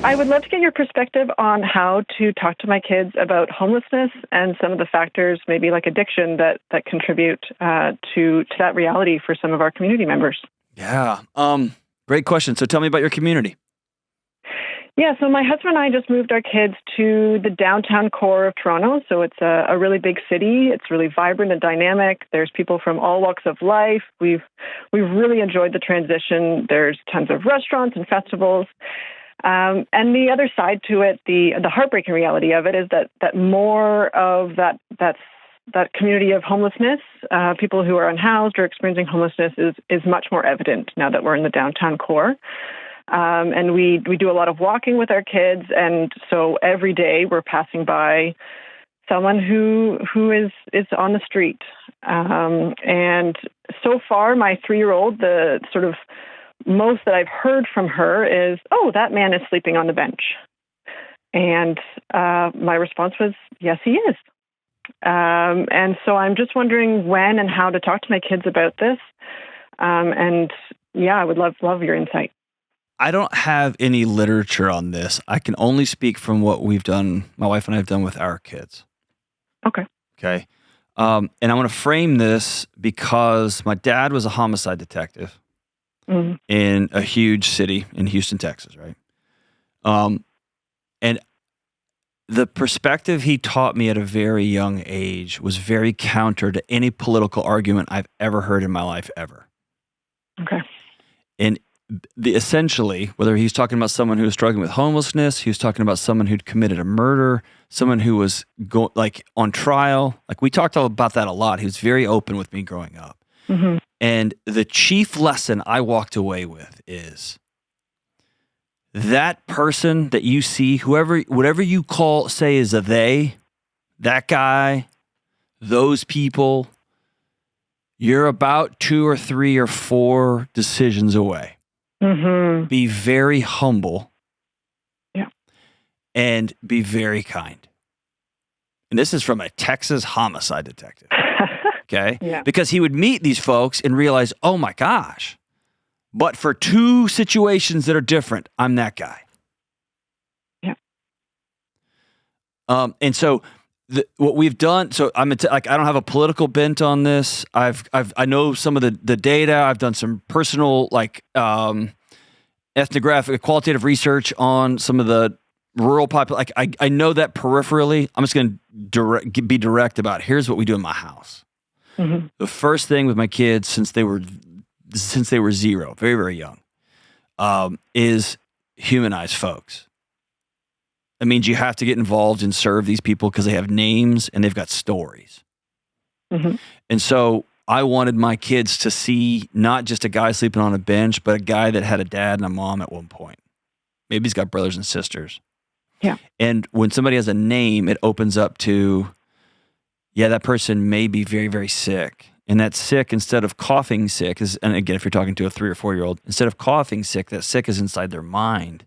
I would love to get your perspective on how to talk to my kids about homelessness and some of the factors, maybe like addiction, that contribute to that reality for some of our community members. Yeah. Great question. So tell me about your community. Yeah, so my husband and I just moved our kids to the downtown core of Toronto. So it's a really big city. It's really vibrant and dynamic. There's people from all walks of life. We've really enjoyed the transition. There's tons of restaurants and festivals. And the other side to it, the heartbreaking reality of it, is that more of that community of homelessness, people who are unhoused or experiencing homelessness, is much more evident now that we're in the downtown core. And we do a lot of walking with our kids, and so every day we're passing by someone who is on the street. And so far, my 3-year-old, the sort of most that I've heard from her is, "Oh, that man is sleeping on the bench." And my response was, "Yes, he is." And so I'm just wondering when and how to talk to my kids about this. And yeah, I would love your insight. I don't have any literature on this. I can only speak from what we've done, my wife and I have done with our kids. Okay. Okay. And I want to frame this because my dad was a homicide detective in a huge city in Houston, Texas, right? And the perspective he taught me at a very young age was very counter to any political argument I've ever heard in my life, ever. Okay. And essentially, whether he's talking about someone who was struggling with homelessness, he was talking about someone who'd committed a murder, someone who was on trial. Like, we talked about that a lot. He was very open with me growing up. Mm-hmm. And the chief lesson I walked away with is that person that you see, whatever you say is a they, that guy, those people, you're about 2 or 3 or 4 decisions away. Mm-hmm. Be very humble. Yeah. And be very kind. And this is from a Texas homicide detective. Okay? Yeah. Because he would meet these folks and realize, oh my gosh, but for 2 situations that are different, I'm that guy. Yeah. And so what we've done, so I don't have a political bent on this. I know some of the data. I've done some personal ethnographic, qualitative research on some of the rural population. I know that peripherally. I'm just going to be direct about here's what we do in my house. Mm-hmm. The first thing with my kids since they were 0, very, very young, is humanize folks. That means you have to get involved and serve these people because they have names and they've got stories. Mm-hmm. And so I wanted my kids to see not just a guy sleeping on a bench, but a guy that had a dad and a mom at one point. Maybe he's got brothers and sisters. Yeah. And when somebody has a name, it opens up to, yeah, that person may be very, very sick. And that sick, instead of coughing sick, and again, if you're talking to a 3 or 4-year-old, instead of coughing sick, that sick is inside their mind.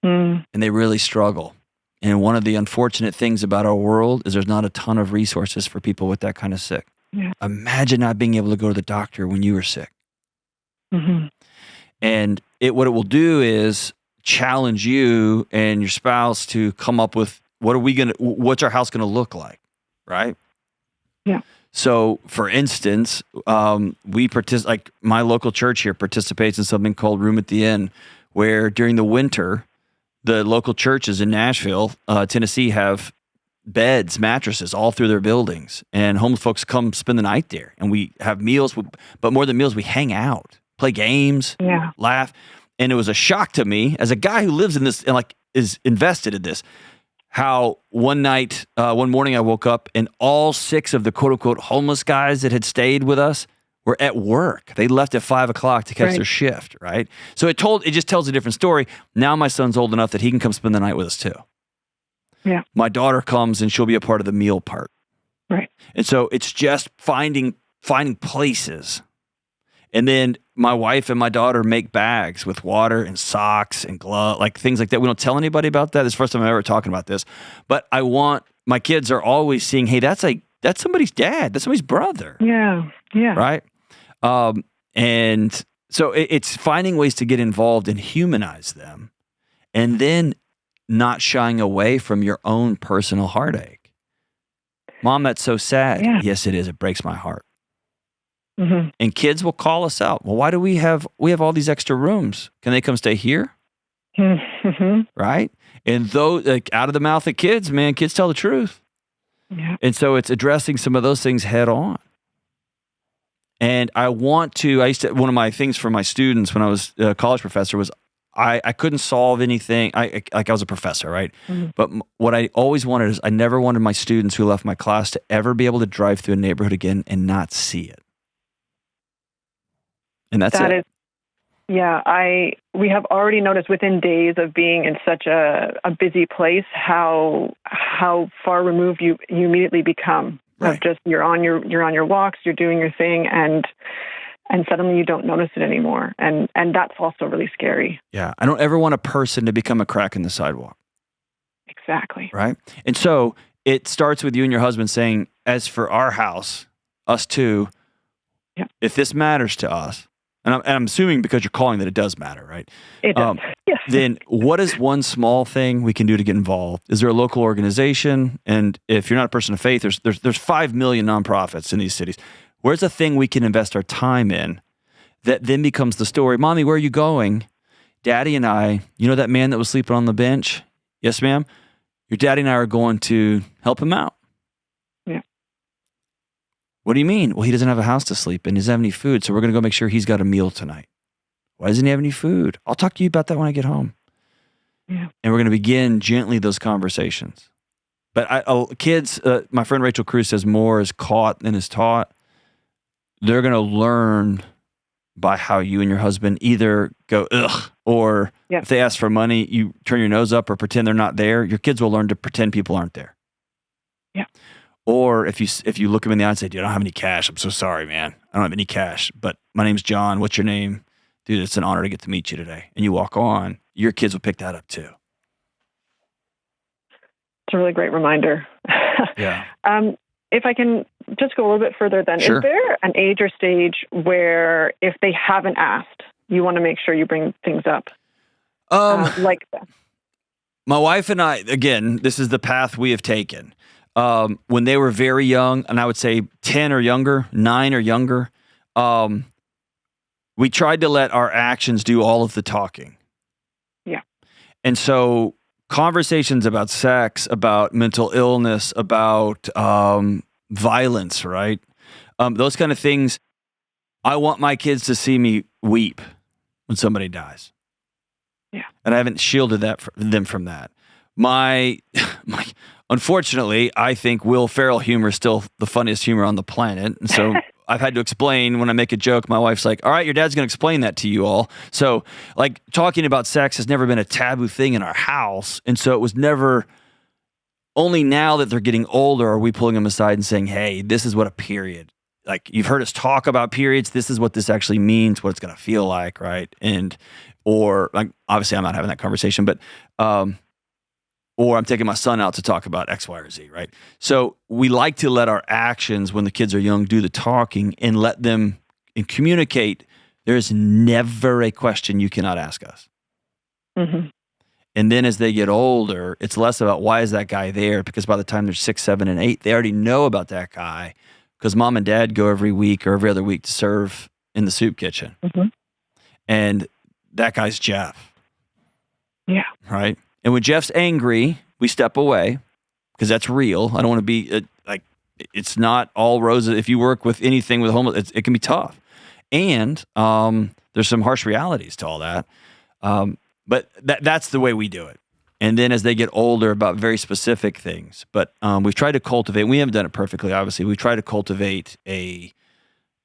And they really struggle. And one of the unfortunate things about our world is there's not a ton of resources for people with that kind of sick. Yeah. Imagine not being able to go to the doctor when you were sick. Mm-hmm. And what it will do is challenge you and your spouse to come up with what's our house going to look like, right? Yeah. So, for instance, my local church here participates in something called Room at the Inn, where during the winter, the local churches in Nashville, Tennessee, have beds, mattresses all through their buildings, and homeless folks come spend the night there. And we have meals, but more than meals, we hang out, play games, laugh. And it was a shock to me as a guy who lives in this and is invested in this, how one morning I woke up and all 6 of the quote unquote homeless guys that had stayed with us were at work. They left at 5 o'clock to catch their shift, right? So it just tells a different story. Now my son's old enough that he can come spend the night with us too. Yeah. My daughter comes and she'll be a part of the meal part. Right. And so it's just finding places. And then my wife and my daughter make bags with water and socks and gloves, things like that. We don't tell anybody about that. This is the first time I'm ever talking about this. But my kids are always seeing, hey, that's somebody's dad. That's somebody's brother. Yeah. Yeah. Right? And so it's finding ways to get involved and humanize them and then not shying away from your own personal heartache. Mom, that's so sad. Yeah. Yes, it is. It breaks my heart. Mm-hmm. And kids will call us out. Well, why do we have all these extra rooms? Can they come stay here? Mm-hmm. Right? And those, like, out of the mouth of kids, man, kids tell the truth. Yeah. And so it's addressing some of those things head on. And I used to, one of my things for my students when I was a college professor was I couldn't solve anything. I was a professor, right? Mm-hmm. But what I always wanted is I never wanted my students who left my class to ever be able to drive through a neighborhood again and not see it. And that's it. We have already noticed within days of being in such a busy place how far removed you immediately become. Right. Of just you're on your walks, you're doing your thing, and suddenly you don't notice it anymore, and that's also really scary. Yeah, I don't ever want a person to become a crack in the sidewalk. Exactly. Right, and so it starts with you and your husband saying, "As for our house, us two, if this matters to us." And I'm assuming because you're calling that it does matter, right? It does. Yes. Then what is one small thing we can do to get involved? Is there a local organization? And if you're not a person of faith, there's 5 million nonprofits in these cities. Where's a thing we can invest our time in that then becomes the story? Mommy, where are you going? Daddy and I, you know that man that was sleeping on the bench? Yes, ma'am. Your daddy and I are going to help him out. Yeah. What do you mean? Well, he doesn't have a house to sleep in. He doesn't have any food, so we're going to go make sure he's got a meal tonight. Why doesn't he have any food? I'll talk to you about that when I get home. Yeah. And we're going to begin gently those conversations. But kids, my friend Rachel Cruz says more is caught than is taught. They're going to learn by how you and your husband either go, ugh, or if they ask for money, you turn your nose up or pretend they're not there. Your kids will learn to pretend people aren't there. Yeah. Or if you look them in the eye and say, dude, I don't have any cash. I'm so sorry, man. I don't have any cash, but my name's John. What's your name? Dude, it's an honor to get to meet you today. And you walk on, your kids will pick that up too. It's a really great reminder. Yeah. If I can just go a little bit further then, Sure. Is there an age or stage where if they haven't asked, you want to make sure you bring things up? Like that? My wife and I, again, this is the path we have taken. When they were very young, and I would say 10 or younger, 9 or younger, we tried to let our actions do all of the talking. Yeah. And so conversations about sex, about mental illness, about violence, right? Those kind of things. I want my kids to see me weep when somebody dies. Yeah. And I haven't shielded them from that. My unfortunately, I think Will Ferrell humor is still the funniest humor on the planet. And so I've had to explain when I make a joke, my wife's like, all right, your dad's going to explain that to you all. So like talking about sex has never been a taboo thing in our house. And so it was never, only now that they're getting older are we pulling them aside and saying, hey, this is what a period, like you've heard us talk about periods. This is what this actually means, what it's going to feel like. Right. Or like, obviously I'm not having that conversation, but, or I'm taking my son out to talk about X, Y, or Z, right? So we like to let our actions when the kids are young do the talking and let them and communicate. There's never a question you cannot ask us. Mm-hmm. And then as they get older, it's less about why is that guy there? Because by the time they're 6, 7, and 8, they already know about that guy because mom and dad go every week or every other week to serve in the soup kitchen. Mm-hmm. And that guy's Jeff. Yeah. Right? And when Jeff's angry, we step away because that's real. I don't want to be it's not all roses. If you work with anything with homeless, it can be tough. And there's some harsh realities to all that. But that's the way we do it. And then as they get older about very specific things, but we've tried to cultivate, we haven't done it perfectly, obviously. We've tried to cultivate a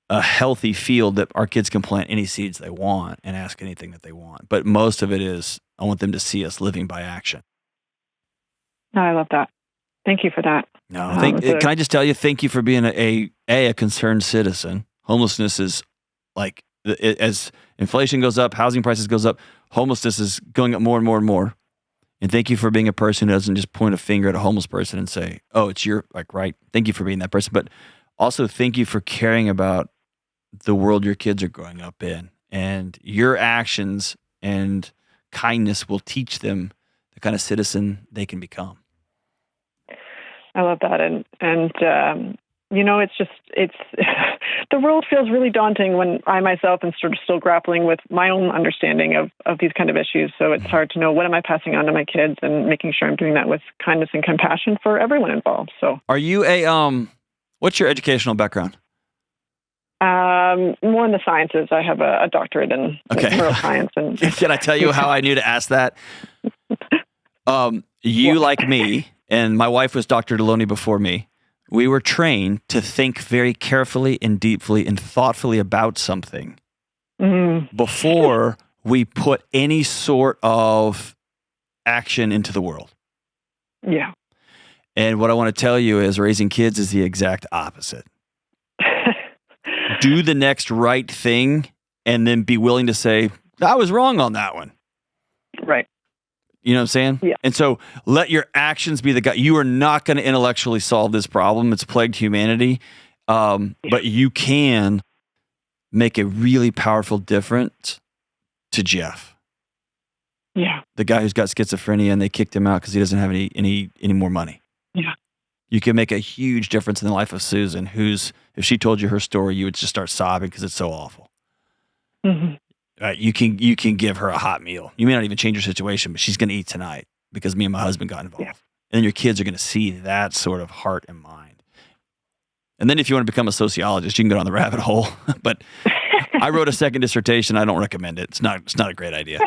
healthy field that our kids can plant any seeds they want and ask anything that they want. But most of it is, I want them to see us living by action. No, I love that. Thank you for that. No, can I just tell you, thank you for being a concerned citizen. Homelessness is like, as inflation goes up, housing prices goes up, homelessness is going up more and more and more. And thank you for being a person who doesn't just point a finger at a homeless person and say, oh, it's your, like, right. Thank you for being that person. But also thank you for caring about the world your kids are growing up in and your actions and kindness will teach them the kind of citizen they can become. I love that. It's the world feels really daunting when I myself am sort of still grappling with my own understanding of these kind of issues. So it's hard to know what am I passing on to my kids and making sure I'm doing that with kindness and compassion for everyone involved. So are you what's your educational background? More in the sciences. I have a doctorate in neuroscience. And can I tell you how I knew to ask that? You, like me, and my wife was Dr. Delony before me, we were trained to think very carefully and deeply and thoughtfully about something before we put any sort of action into the world. Yeah. And what I want to tell you is raising kids is the exact opposite. Do the next right thing and then be willing to say, I was wrong on that one. Right. You know what I'm saying? Yeah. And so let your actions be the guide. You are not going to intellectually solve this problem. It's plagued humanity. But you can make a really powerful difference to Jeff. Yeah. The guy who's got schizophrenia and they kicked him out because he doesn't have any more money. Yeah. You can make a huge difference in the life of Susan, who's, if she told you her story, you would just start sobbing because it's so awful. Mm-hmm. You can give her a hot meal. You may not even change her situation, but she's going to eat tonight because me and my husband got involved. Yeah. And then your kids are going to see that sort of heart and mind. And then if you want to become a sociologist, you can go down the rabbit hole. But I wrote a second dissertation. I don't recommend it. It's not a great idea.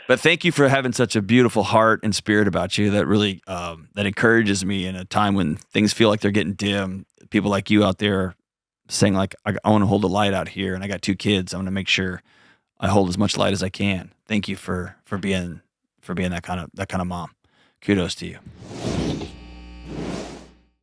But thank you for having such a beautiful heart and spirit about you that really that encourages me in a time when things feel like they're getting dim. People like you out there saying like, I want to hold the light out here, and I got 2 kids. I want to make sure I hold as much light as I can. Thank you for being that kind of mom. Kudos to you.